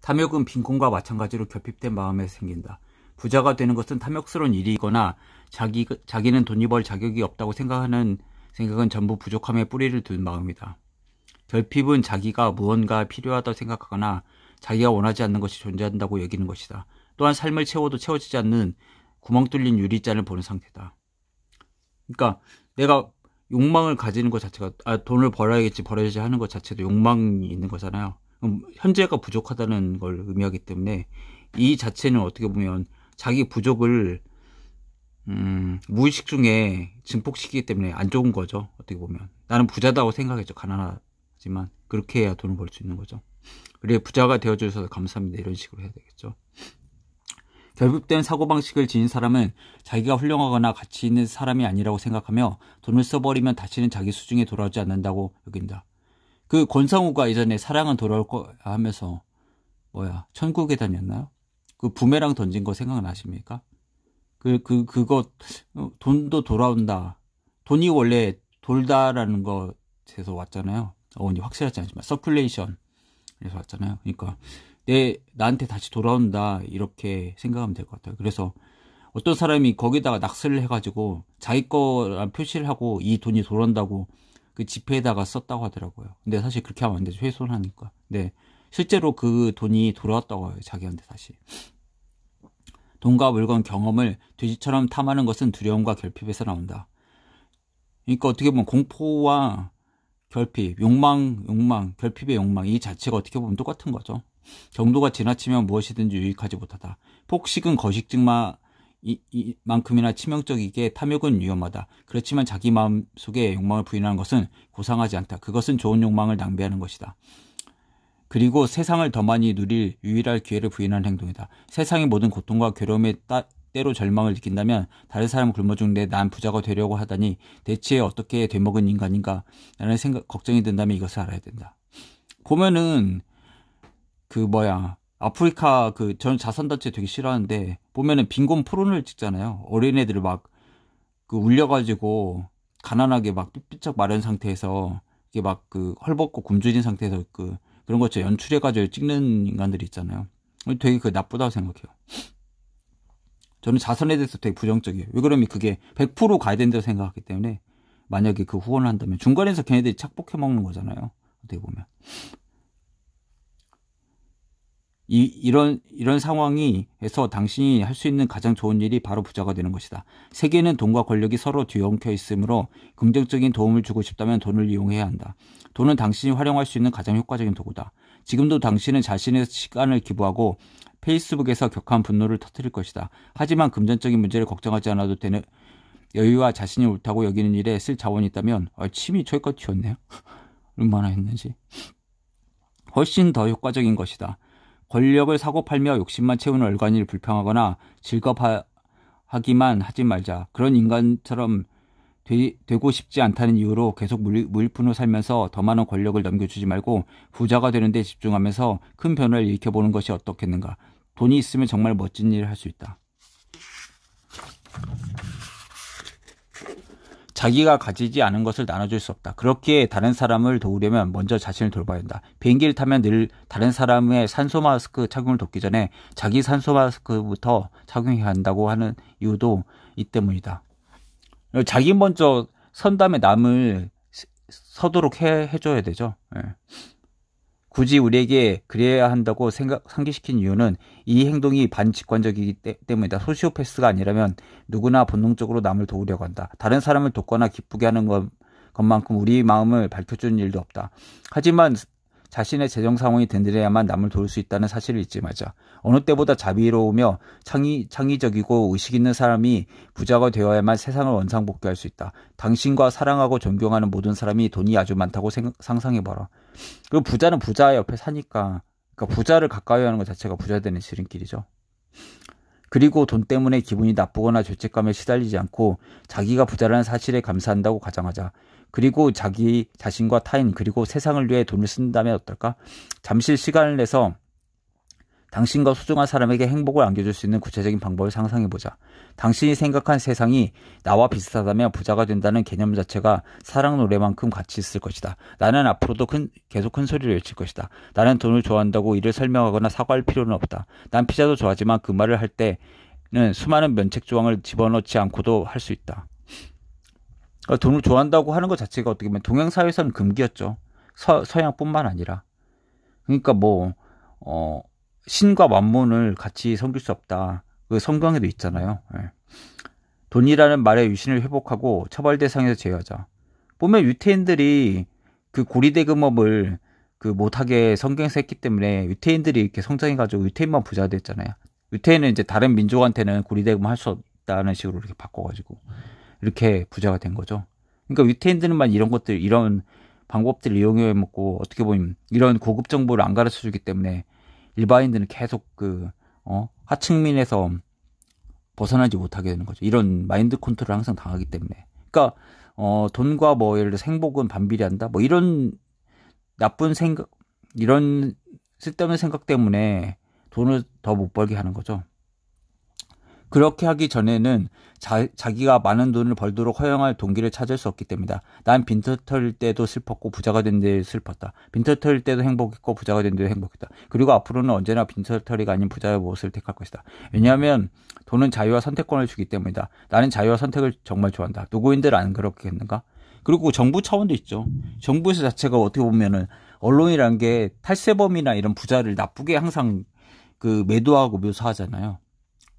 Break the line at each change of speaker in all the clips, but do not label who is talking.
탐욕은 빈곤과 마찬가지로 결핍된 마음에 생긴다. 부자가 되는 것은 탐욕스러운 일이거나 자기는 돈이 벌 자격이 없다고 생각은 전부 부족함에 뿌리를 둔 마음이다. 결핍은 자기가 무언가 필요하다고 생각하거나 자기가 원하지 않는 것이 존재한다고 여기는 것이다. 또한 삶을 채워도 채워지지 않는 구멍 뚫린 유리잔을 보는 상태다. 그러니까 내가 욕망을 가지는 것 자체가 돈을 벌어야지 하는 것 자체도 욕망이 있는 거잖아요. 현재가 부족하다는 걸 의미하기 때문에 이 자체는 어떻게 보면 자기 부족을 무의식 중에 증폭시키기 때문에 안 좋은 거죠. 어떻게 보면 나는 부자다고 생각했죠. 가난하지만 그렇게 해야 돈을 벌 수 있는 거죠. 그래 부자가 되어주셔서 감사합니다. 이런 식으로 해야 되겠죠. 결핍된 사고방식을 지닌 사람은 자기가 훌륭하거나 가치 있는 사람이 아니라고 생각하며 돈을 써버리면 다시는 자기 수중에 돌아오지 않는다고 여긴다. 그 권상우가 예전에 사랑은 돌아올 거 하면서 천국 계단이었나요? 그 부메랑 던진 거 생각나십니까? 그거 돈도 돌아온다. 돈이 원래 돌다라는 것에서 왔잖아요. 어원이 확실하지 않지만 서큘레이션에서 왔잖아요. 그러니까 나한테 다시 돌아온다 이렇게 생각하면 될 것 같아요. 그래서 어떤 사람이 거기다가 낙서를 해가지고 자기 거랑 표시를 하고 이 돈이 돌아온다고 그 지폐에다가 썼다고 하더라고요. 근데 사실 그렇게 하면 안 되죠. 훼손하니까. 네, 실제로 그 돈이 돌아왔다고 해요. 자기한테 다시. 돈과 물건, 경험을 돼지처럼 탐하는 것은 두려움과 결핍에서 나온다. 그러니까 어떻게 보면 공포와 결핍, 욕망, 결핍의 욕망 이 자체가 어떻게 보면 똑같은 거죠. 정도가 지나치면 무엇이든지 유익하지 못하다. 폭식은 거식증만큼이나 치명적이기에 탐욕은 위험하다. 그렇지만 자기 마음속에 욕망을 부인하는 것은 고상하지 않다. 그것은 좋은 욕망을 낭비하는 것이다. 그리고 세상을 더 많이 누릴 유일할 기회를 부인하는 행동이다. 세상의 모든 고통과 괴로움에 때로 절망을 느낀다면 다른 사람을 굶어 죽는데 난 부자가 되려고 하다니 대체 어떻게 되먹은 인간인가 라는 걱정이 든다면 이것을 알아야 된다. 보면은 아프리카 전 자선단체 되게 싫어하는데 보면은 빈곤 포론을 찍잖아요. 어린애들을 울려가지고 가난하게 삐삐쩍 마른 상태에서 이게 헐벗고 굶주린 상태에서 그런 것처럼 연출해가지고 찍는 인간들이 있잖아요. 되게 나쁘다고 생각해요. 저는 자선에 대해서 되게 부정적이에요. 왜 그러면 그게 100% 가야 된다고 생각하기 때문에 만약에 후원을 한다면 중간에서 걔네들이 착복해 먹는 거잖아요. 어떻게 보면. 이런 상황에서 당신이 할 수 있는 가장 좋은 일이 바로 부자가 되는 것이다. 세계는 돈과 권력이 서로 뒤엉켜 있으므로 긍정적인 도움을 주고 싶다면 돈을 이용해야 한다. 돈은 당신이 활용할 수 있는 가장 효과적인 도구다. 지금도 당신은 자신의 시간을 기부하고 페이스북에서 격한 분노를 터뜨릴 것이다. 하지만 금전적인 문제를 걱정하지 않아도 되는 여유와 자신이 옳다고 여기는 일에 쓸 자원이 있다면 침이 저기까지 튀었네요. 얼마나 했는지. 훨씬 더 효과적인 것이다. 권력을 사고팔며 욕심만 채우는 얼간이를 불평하거나 즐겁하기만 하지 말자. 그런 인간처럼 되고 싶지 않다는 이유로 계속 무일푼으로 살면서 더 많은 권력을 넘겨주지 말고 부자가 되는 데 집중하면서 큰 변화를 일으켜보는 것이 어떻겠는가. 돈이 있으면 정말 멋진 일을 할 수 있다. 자기가 가지지 않은 것을 나눠줄 수 없다. 그렇게 다른 사람을 도우려면 먼저 자신을 돌봐야 한다. 비행기를 타면 늘 다른 사람의 산소 마스크 착용을 돕기 전에 자기 산소 마스크부터 착용해야 한다고 하는 이유도 이 때문이다. 자기 먼저 선 다음에 남을 서도록 해줘야 되죠. 예. 굳이 우리에게 그래야 한다고 상기시킨 이유는 이 행동이 반직관적이기 때문이다. 소시오패스가 아니라면 누구나 본능적으로 남을 도우려고 한다. 다른 사람을 돕거나 기쁘게 하는 것만큼 우리 마음을 밝혀주는 일도 없다. 하지만 자신의 재정 상황이 든든해야만 남을 도울 수 있다는 사실을 잊지 말자. 어느 때보다 자비로우며 창의적이고 의식 있는 사람이 부자가 되어야만 세상을 원상복귀할 수 있다. 당신과 사랑하고 존경하는 모든 사람이 돈이 아주 많다고 상상해봐라. 그리고 부자는 부자 옆에 사니까, 그러니까 부자를 가까이 하는 것 자체가 부자 되는 지름길이죠. 그리고 돈 때문에 기분이 나쁘거나 죄책감에 시달리지 않고 자기가 부자라는 사실에 감사한다고 가정하자. 그리고 자기 자신과 타인 그리고 세상을 위해 돈을 쓴다면 어떨까? 잠시 시간을 내서 당신과 소중한 사람에게 행복을 안겨줄 수 있는 구체적인 방법을 상상해보자. 당신이 생각한 세상이 나와 비슷하다면 부자가 된다는 개념 자체가 사랑 노래만큼 가치 있을 것이다. 나는 앞으로도 계속 큰 소리를 외칠 것이다. 나는 돈을 좋아한다고 이를 설명하거나 사과할 필요는 없다. 난 피자도 좋아하지만 그 말을 할 때는 수많은 면책 조항을 집어넣지 않고도 할 수 있다. 그러니까 돈을 좋아한다고 하는 것 자체가 어떻게 보면 동양사회에서는 금기였죠. 서양뿐만 아니라. 그러니까 신과 만몬을 같이 섬길 수 없다. 그 성경에도 있잖아요. 예. 돈이라는 말의 유신을 회복하고 처벌 대상에서 제외하자. 보면 유태인들이 그 고리대금업을 못하게 성경에서 했기 때문에 유태인들이 이렇게 성장해가지고 유태인만 부자 됐잖아요. 유태인은 이제 다른 민족한테는 고리대금 할 수 없다는 식으로 이렇게 바꿔가지고 이렇게 부자가 된 거죠. 그러니까 유태인들만 이런 방법들을 이용해 먹고 어떻게 보면 이런 고급 정보를 안 가르쳐 주기 때문에 일반인들은 계속 하층민에서 벗어나지 못하게 되는 거죠. 이런 마인드 컨트롤을 항상 당하기 때문에. 그러니까 돈과 예를 들어서 행복은 반비례한다. 이런 나쁜 생각, 이런 쓸데없는 생각 때문에 돈을 더 못 벌게 하는 거죠. 그렇게 하기 전에는 자기가 많은 돈을 벌도록 허용할 동기를 찾을 수 없기 때문이다. 난 빈털터릴 때도 슬펐고 부자가 된 데 슬펐다. 빈털터릴 때도 행복했고 부자가 된 데도 행복했다. 그리고 앞으로는 언제나 빈털터리가 아닌 부자의 모습을 택할 것이다. 왜냐하면 돈은 자유와 선택권을 주기 때문이다. 나는 자유와 선택을 정말 좋아한다. 누구인들 안 그렇겠는가? 그리고 정부 차원도 있죠. 정부에서 자체가 어떻게 보면은 언론이라는 게 탈세범이나 이런 부자를 나쁘게 항상 매도하고 묘사하잖아요.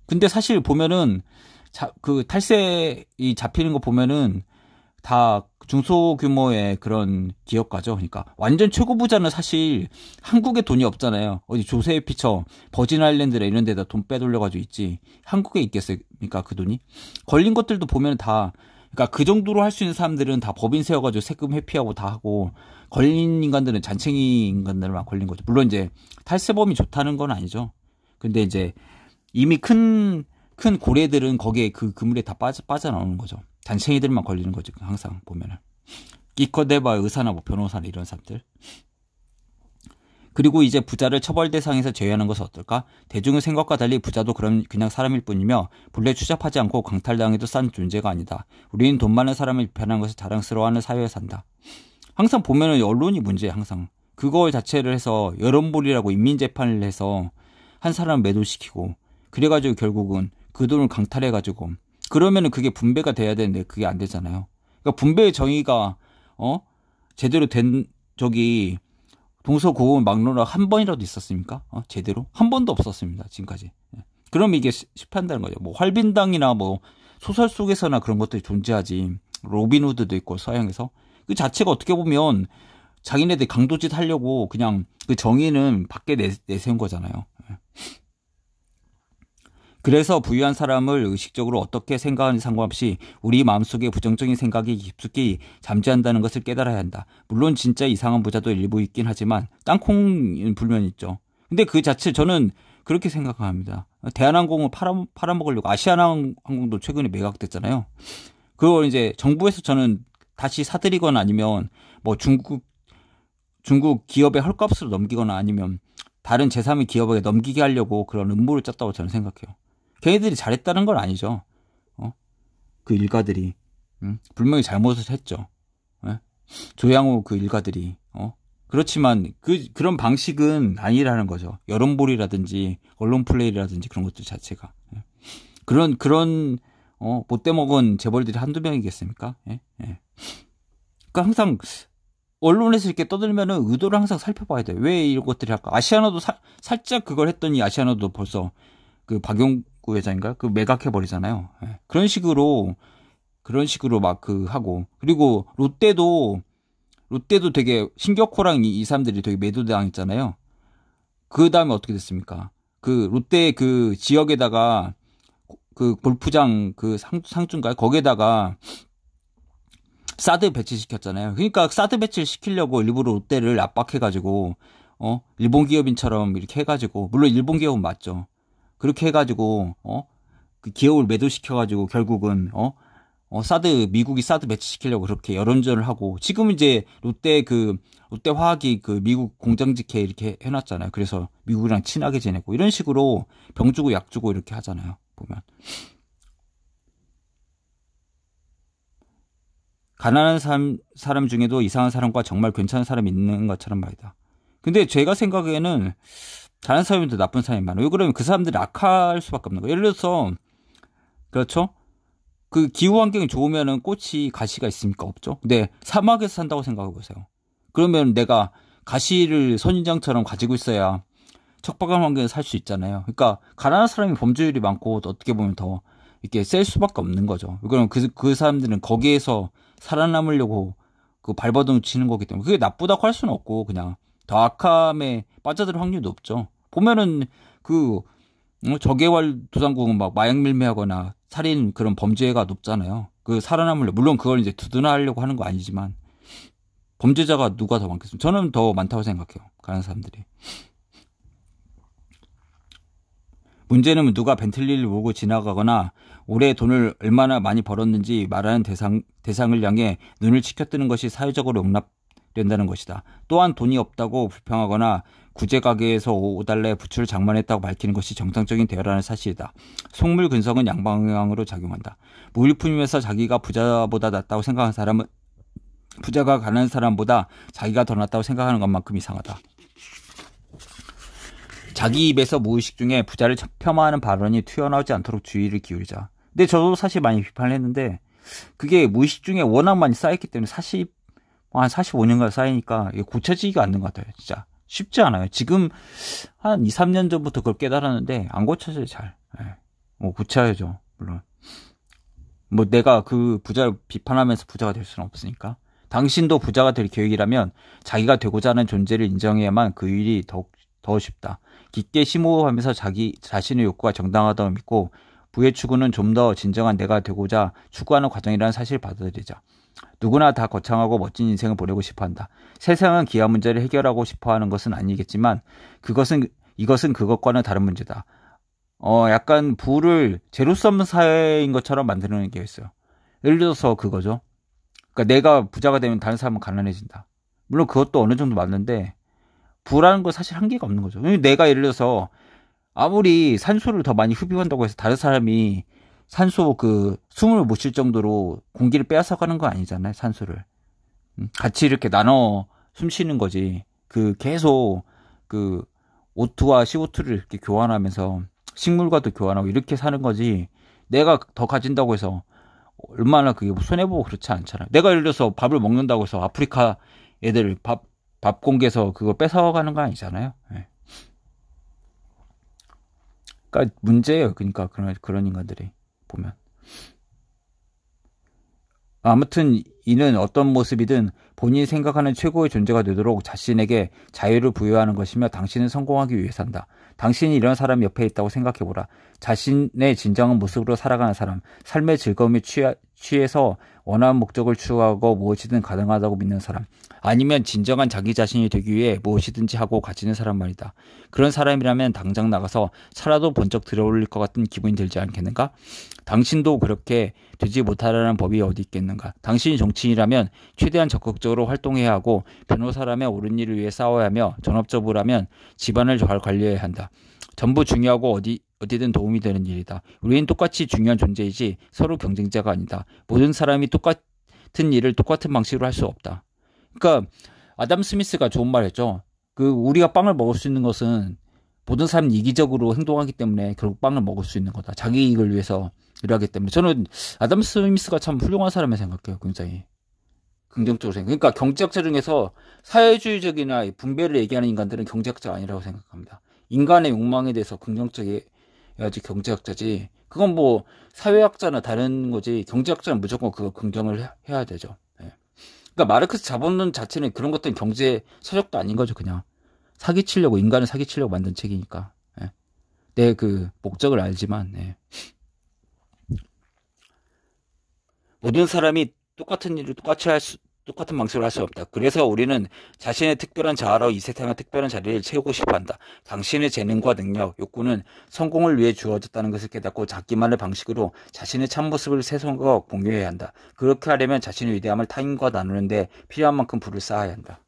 근데 사실 보면은 탈세이 잡히는 거 보면은 다 중소규모의 그런 기업가죠. 그러니까 완전 최고 부자는 사실 한국에 돈이 없잖아요. 어디 조세피처 버진 아일랜드나 이런 데다 돈 빼돌려가지고 있지. 한국에 있겠습니까 그 돈이? 걸린 것들도 보면 그러니까 그 정도로 할 수 있는 사람들은 다 법인 세워가지고 세금 회피하고 다 하고, 걸린 인간들은 잔챙이 인간들만 걸린 거죠. 물론 이제 탈세범이 좋다는 건 아니죠. 근데 이제 이미 큰 고래들은 거기에 그 그물에 다 빠져나오는 거죠. 잔챙이들만 걸리는 거죠. 항상 보면은. 기껏해봐 의사나 변호사나 이런 사람들. 그리고 이제 부자를 처벌 대상에서 제외하는 것은 어떨까? 대중의 생각과 달리 부자도 그냥 사람일 뿐이며 본래 추잡하지 않고 강탈당해도 싼 존재가 아니다. 우리는 돈 많은 사람을 비판하는 것을 자랑스러워하는 사회에 산다. 항상 보면은 언론이 문제예요. 항상. 그걸 자체를 해서 여론몰이라고 인민재판을 해서 한 사람을 매도시키고, 그래가지고 결국은 그 돈을 강탈해가지고, 그러면은 그게 분배가 돼야 되는데 그게 안 되잖아요. 그러니까 분배의 정의가 제대로 된 동서고금 막론화가 한 번이라도 있었습니까? 제대로? 한 번도 없었습니다. 지금까지. 그럼 이게 실패한다는 거죠. 활빈당이나 소설 속에서나 그런 것들이 존재하지. 로빈후드도 있고 서양에서. 그 자체가 어떻게 보면 자기네들 강도짓 하려고 그냥 그 정의는 밖에 내세운 거잖아요. 그래서 부유한 사람을 의식적으로 어떻게 생각하는지 상관없이 우리 마음속에 부정적인 생각이 깊숙이 잠재한다는 것을 깨달아야 한다. 물론 진짜 이상한 부자도 일부 있긴 하지만 땅콩은 불면 있죠. 근데 그 자체 저는 그렇게 생각합니다. 대한항공을 팔아먹으려고 아시아나항공도 최근에 매각됐잖아요. 그걸 이제 정부에서 저는 다시 사들이거나 아니면 중국 기업의 헐값으로 넘기거나 아니면 다른 제3의 기업에게 넘기게 하려고 그런 음모를 짰다고 저는 생각해요. 걔네들이 잘했다는 건 아니죠. 그 일가들이. 분명히 잘못을 했죠. 조양호 그 일가들이. 그렇지만 그런 방식은 아니라는 거죠. 여론몰이라든지 언론 플레이라든지 그런 것들 자체가. 그런 못돼 먹은 재벌들이 한두 명이겠습니까? 그러니까 항상 언론에서 이렇게 떠들면은 의도를 항상 살펴봐야 돼요. 왜 이런 것들이 할까? 아시아나도 살짝 그걸 했더니 아시아나도 벌써 그 박용구 회장인가요? 매각해버리잖아요. 그런 식으로 하고. 그리고 롯데도 되게 신격호랑 이 사람들이 되게 매도당했잖아요. 그 다음에 어떻게 됐습니까? 롯데 지역에다가 골프장 상주인가요? 거기에다가 사드 배치시켰잖아요. 그러니까 사드 배치를 시키려고 일부러 롯데를 압박해가지고, 일본 기업인처럼 이렇게 해가지고, 물론 일본 기업은 맞죠. 그렇게 해가지고, 그 기업을 매도시켜가지고 결국은, 미국이 사드 배치시키려고 그렇게 여론전을 하고, 지금 이제 롯데화학이 그 미국 공장직해 이렇게 해놨잖아요. 그래서 미국이랑 친하게 지내고, 이런 식으로 병 주고 약 주고 이렇게 하잖아요. 보면. 가난한 사람 중에도 이상한 사람과 정말 괜찮은 사람이 있는 것처럼 말이다. 근데 제가 생각에는 다른 사람이 더 나쁜 사람이 많아요. 왜 그러면 그 사람들이 악할 수밖에 없는 거예요. 예를 들어서, 그렇죠? 그 기후 환경이 좋으면은 꽃이 가시가 있습니까? 없죠. 근데 사막에서 산다고 생각해 보세요. 그러면 내가 가시를 선인장처럼 가지고 있어야 척박한 환경에 살 수 있잖아요. 그러니까 가난한 사람이 범죄율이 많고 어떻게 보면 더 이렇게 셀 수밖에 없는 거죠. 그럼 그 사람들은 거기에서 살아남으려고 그 발버둥 치는 거기 때문에 그게 나쁘다고 할 수는 없고, 그냥 더 악함에 빠져들 확률이 높죠. 보면은 그 저개발 도상국은 막 마약 밀매하거나 살인 그런 범죄가 높잖아요. 그 살아남으려, 물론 그걸 이제 두둔하려고 하는 거 아니지만 범죄자가 누가 더 많겠습니까? 저는 더 많다고 생각해요. 가난한 사람들이. 문제는 누가 벤틀리를 몰고 지나가거나 올해 돈을 얼마나 많이 벌었는지 말하는 대상을 향해 눈을 치켜뜨는 것이 사회적으로 용납된다는 것이다. 또한 돈이 없다고 불평하거나 구제 가게에서 5달러에 부추를 장만했다고 밝히는 것이 정상적인 대화라는 사실이다. 속물 근성은 양방향으로 작용한다. 무일푼임에서 자기가 부자보다 낫다고 생각하는 사람은 부자가 가난한 사람보다 자기가 더 낫다고 생각하는 것만큼 이상하다. 자기 입에서 무의식 중에 부자를 폄하하는 발언이 튀어나오지 않도록 주의를 기울이자. 근데 저도 사실 많이 비판을 했는데, 그게 무의식 중에 워낙 많이 쌓였기 때문에 한 45년간 쌓이니까 이게 고쳐지지가 않는 것 같아요. 진짜 쉽지 않아요. 지금 한 2, 3년 전부터 그걸 깨달았는데 안 고쳐져요. 잘. 고쳐야죠. 물론 뭐 내가 그 부자를 비판하면서 부자가 될 수는 없으니까. 당신도 부자가 될 계획이라면 자기가 되고자 하는 존재를 인정해야만 그 일이 더 쉽다. 깊게 심호흡하면서 자기 자신의 욕구가 정당하다고 믿고 부의 추구는 좀 더 진정한 내가 되고자 추구하는 과정이라는 사실을 받아들이자. 누구나 다 거창하고 멋진 인생을 보내고 싶어한다. 세상은 기아 문제를 해결하고 싶어하는 것은 아니겠지만 이것은 그것과는 다른 문제다. 약간 부를 제로섬 없는 사회인 것처럼 만드는 게 있어요. 예를 들어서 그거죠. 그러니까 내가 부자가 되면 다른 사람은 가난해진다. 물론 그것도 어느 정도 맞는데 부라는 건 사실 한계가 없는 거죠. 내가 예를 들어서 아무리 산소를 더 많이 흡입한다고 해서 다른 사람이 산소 숨을 못 쉴 정도로 공기를 빼앗아가는 건 아니잖아요. 산소를 같이 이렇게 나눠 숨 쉬는 거지. 계속 O2와 CO2를 이렇게 교환하면서 식물과도 교환하고 이렇게 사는 거지. 내가 더 가진다고 해서 얼마나 그게 손해보고 그렇지 않잖아요. 내가 예를 들어서 밥을 먹는다고 해서 아프리카 애들 밥 공개해서 그거 뺏어가는 거 아니잖아요. 네. 그러니까 문제예요. 그러니까 그런 인간들이 보면. 아무튼 이는 어떤 모습이든 본인이 생각하는 최고의 존재가 되도록 자신에게 자유를 부여하는 것이며 당신은 성공하기 위해 산다. 당신이 이런 사람 옆에 있다고 생각해보라. 자신의 진정한 모습으로 살아가는 사람, 삶의 즐거움에 취해서 원하는 목적을 추구하고 무엇이든 가능하다고 믿는 사람, 아니면 진정한 자기 자신이 되기 위해 무엇이든지 하고 가지는 사람 말이다. 그런 사람이라면 당장 나가서 차라도 번쩍 들어올릴 것 같은 기분이 들지 않겠는가? 당신도 그렇게 되지 못하라는 법이 어디 있겠는가? 당신이 정치인이라면 최대한 적극적으로 활동해야 하고, 변호사라면 옳은 일을 위해 싸워야 하며, 전업주부라면 집안을 잘 관리해야 한다. 전부 중요하고 어디든 도움이 되는 일이다. 우리는 똑같이 중요한 존재이지 서로 경쟁자가 아니다. 모든 사람이 똑같은 일을 똑같은 방식으로 할 수 없다. 그러니까 아담 스미스가 좋은 말 했죠. 우리가 빵을 먹을 수 있는 것은 모든 사람이 이기적으로 행동하기 때문에 결국 빵을 먹을 수 있는 거다. 자기 이익을 위해서 일하기 때문에. 저는 아담 스미스가 참 훌륭한 사람을 생각해요. 굉장히 긍정적으로 생각해요. 그러니까 경제학자 중에서 사회주의적이나 분배를 얘기하는 인간들은 경제학자가 아니라고 생각합니다. 인간의 욕망에 대해서 긍정적이어야지 경제학자지. 그건 뭐 사회학자나 다른 거지. 경제학자는 무조건 그거 긍정을 해야 되죠. 네. 그러니까 마르크스 자본론 자체는 그런 것들은 경제 서적도 아닌 거죠. 그냥 사기치려고, 인간을 사기치려고 만든 책이니까. 네. 내 목적을 알지만. 네. 모든 사람이 똑같은 일을 똑같이 똑같은 방식으로 할 수 없다. 그래서 우리는 자신의 특별한 자아로 이 세상의 특별한 자리를 채우고 싶어 한다. 당신의 재능과 능력, 욕구는 성공을 위해 주어졌다는 것을 깨닫고 자기만의 방식으로 자신의 참모습을 세상과 공유해야 한다. 그렇게 하려면 자신의 위대함을 타인과 나누는데 필요한 만큼 부를 쌓아야 한다.